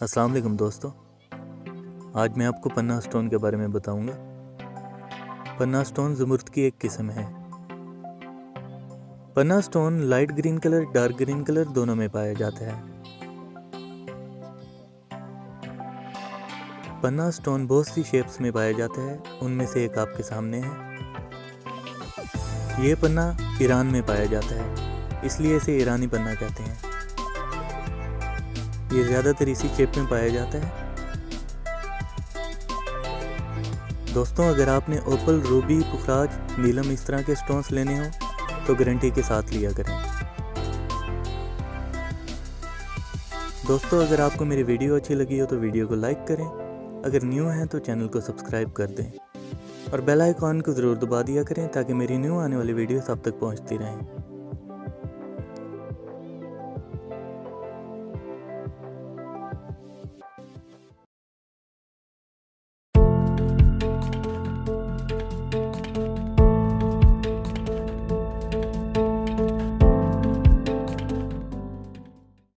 अस्सलाम वालेकुम दोस्तों। आज मैं आपको पन्ना स्टोन के बारे में बताऊंगा। पन्ना स्टोन ज़मुर्द की एक किस्म है। पन्ना stone light green colour, dark green colour दोनों में पाया जाता है। पन्ना स्टोन बहुत सी शेप्स में पाया जाता है, उनमें से एक आपके सामने है। ये पन्ना ईरान में पाया जाता है, इसलिए इसे ईरानी पन्ना कहते हैं। ये ज़्यादातर इसी शेप में पाया जाता है। दोस्तों, अगर आपने ओपल, रूबी, पुखराज, नीलम इस तरह के स्टोन्स लेने हो तो गारंटी के साथ लिया करें। दोस्तों, अगर आपको मेरी वीडियो अच्छी लगी हो तो वीडियो को लाइक करें। अगर न्यू हैं तो चैनल को सब्सक्राइब कर दें और बेल आइकॉन को ज़रूर दबा दिया करें ताकि मेरी न्यू आने वाली वीडियोस आप तक पहुंचती रहें।